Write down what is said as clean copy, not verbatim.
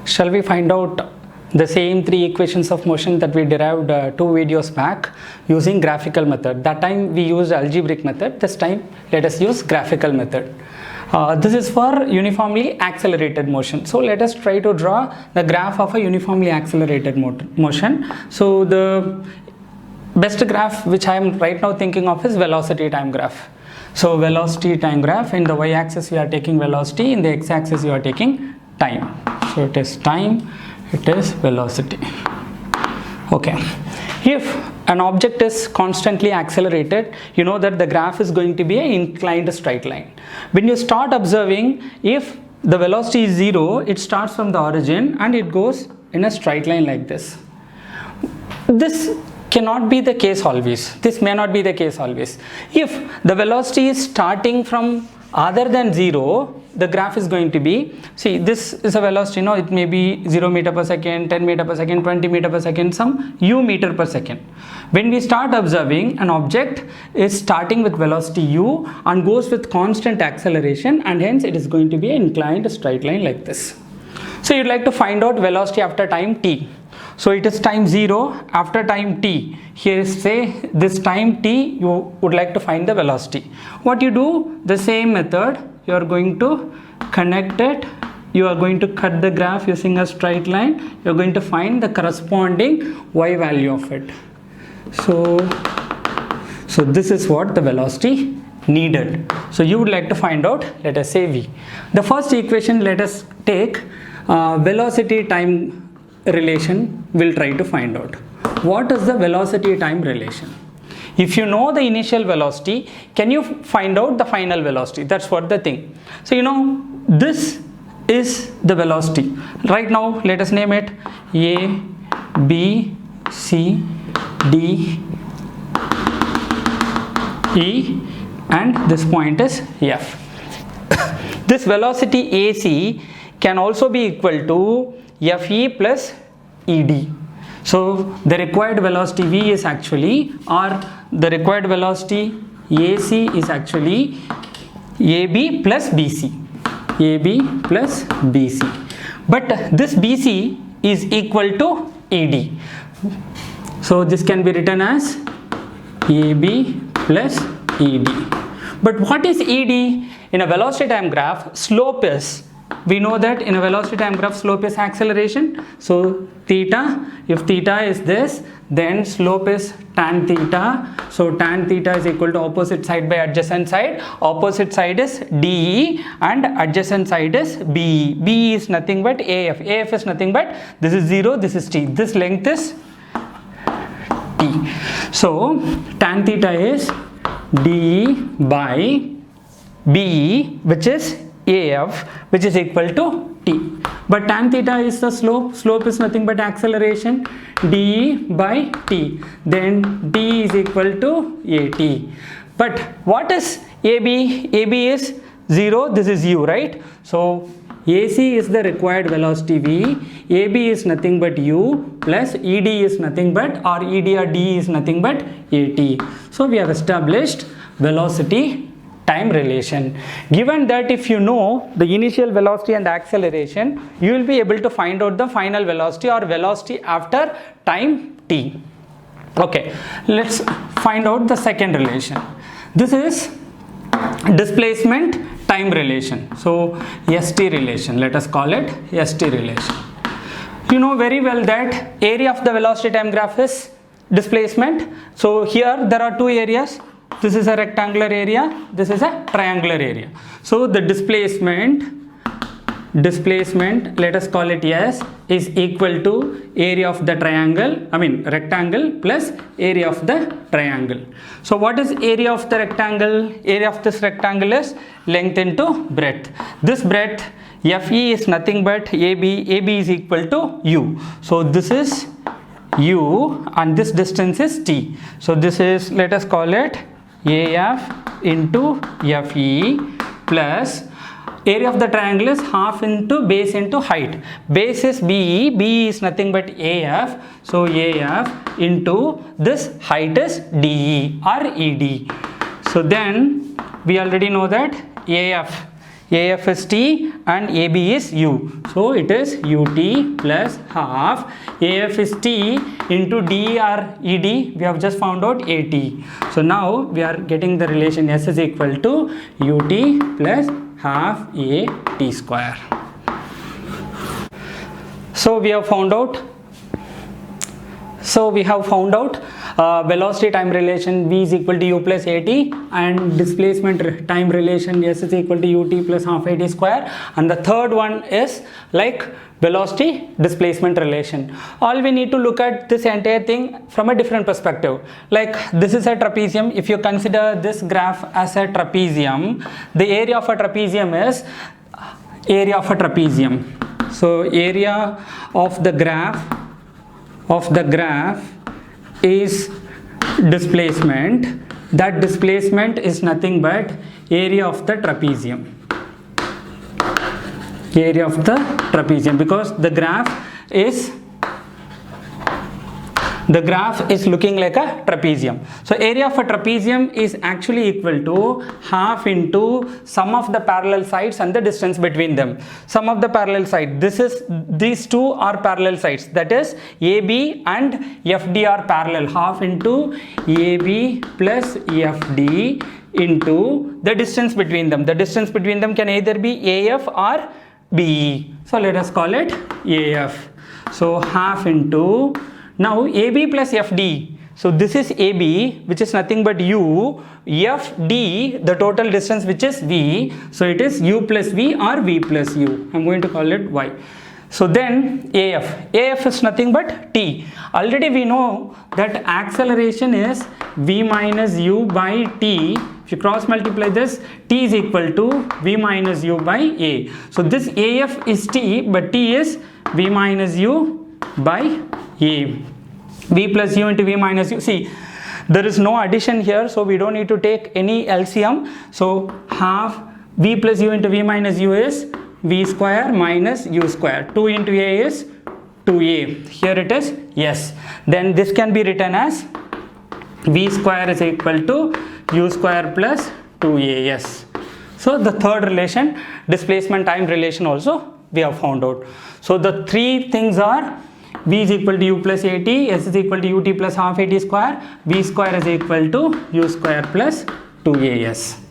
Shall we find out the same three equations of motion that we derived two videos back using graphical method? That time we used algebraic method. This time let us use graphical method. This is for uniformly accelerated motion. So let us try to draw the graph of a uniformly accelerated motion. So the best graph which I am right now thinking of is velocity time graph. So velocity time graph, in the y-axis you are taking velocity, in the x-axis you are taking time. So it is time, it is velocity. Okay. If an object is constantly accelerated, you know that the graph is going to be an inclined straight line. When you start observing, if the velocity is 0, it starts from the origin and it goes in a straight line like this. This cannot be the case always. This may not be the case always. If the velocity is starting from other than 0, the graph is going to be, see, this is a velocity, it may be 0 meter per second, 10 meter per second, 20 meter per second, some u meter per second. When we start observing, an object is starting with velocity u and goes with constant acceleration, and hence it is going to be an inclined straight line like this. So you'd like to find out velocity after time t. So it is time 0 after time t. Here is, say, this time t, you would like to find the velocity. What you do? The same method, you are going to connect it, you are going to cut the graph using a straight line, you are going to find the corresponding y value of it. So this is what the velocity needed. So you would like to find out, let us say v. The first equation, let us take velocity time relation. We'll try to find out what is the velocity time relation. If you know the initial velocity, can you find out the final velocity? That's what the thing. So this is the velocity. Right now let us name it A, B, C, D, E, and this point is F. This velocity AC can also be equal to Fe plus Ed. So the required velocity V is actually, or the required velocity AC is actually AB plus BC. AB plus BC. But this BC is equal to ED. So this can be written as AB plus ED. But what is ED? In a velocity time graph, slope is, we know that in a velocity time graph, slope is acceleration. So theta, if theta is this, then slope is tan theta. So tan theta is equal to opposite side by adjacent side. Opposite side is DE and adjacent side is BE. BE is nothing but AF. AF is nothing but, this is 0, this is T. This length is T. So tan theta is DE by BE, which is AF, which is equal to T. But tan theta is the slope. Slope is nothing but acceleration, dE by T. Then D is equal to AT. But what is AB? AB is 0, this is U, right? So AC is the required velocity V, AB is nothing but U, plus ED is nothing but, or ED or D is nothing but AT. So we have established velocity time relation. Given that if you know the initial velocity and acceleration, you will be able to find out the final velocity or velocity after time t. Okay, let's find out the second relation. This is displacement time relation. So ST relation, let us call it ST relation. You know very well that area of the velocity time graph is displacement. So here there are two areas. This is a rectangular area, this is a triangular area. So the displacement, let us call it S, is equal to area of the rectangle plus area of the triangle. So what is area of the rectangle? Area of this rectangle is length into breadth. This breadth FE is nothing but AB. AB is equal to U. So this is U and this distance is T. So this is, let us call it AF into FE plus area of the triangle is half into base into height. Base is BE, BE is nothing but AF. So AF into this height is DE or ED. So then we already know that AF AF is T and AB is U. So it is UT plus half. AF is T into D or ED. We have just found out AT. So now we are getting the relation S is equal to UT plus half AT square. So we have found out velocity time relation V is equal to U plus AT, and displacement time relation S is equal to UT plus half AT square, and the third one is like velocity displacement relation. All we need to look at this entire thing from a different perspective. Like this is a trapezium. If you consider this graph as a trapezium, the area of a trapezium is area of a trapezium. So area of the graph is displacement. That displacement is nothing but area of the trapezium. Area of the trapezium, because the graph is looking like a trapezium. So area of a trapezium is actually equal to half into sum of the parallel sides and the distance between them. Sum of the parallel side, these two are parallel sides, that is AB and FD are parallel. Half into AB plus FD into the distance between them. The distance between them can either be AF or BE. So let us call it AF. So half into, now AB plus FD. So this is AB, which is nothing but U. FD, the total distance, which is V. So it is U plus V or V plus U. I'm going to call it Y. So then AF is nothing but T. Already we know that acceleration is V minus U by T. If you cross multiply this, T is equal to V minus U by A. So this AF is T, but T is V minus U by A. V plus U into V minus U. See, there is no addition here, so we don't need to take any LCM. So half V plus U into V minus U is V square minus U square. 2 into A is 2A. Here it is yes. Then this can be written as V square is equal to U square plus 2A. Yes. So the third relation, displacement time relation, also we have found out. So the three things are V is equal to U plus AT, S is equal to UT plus half AT square, V square is equal to U square plus 2AS.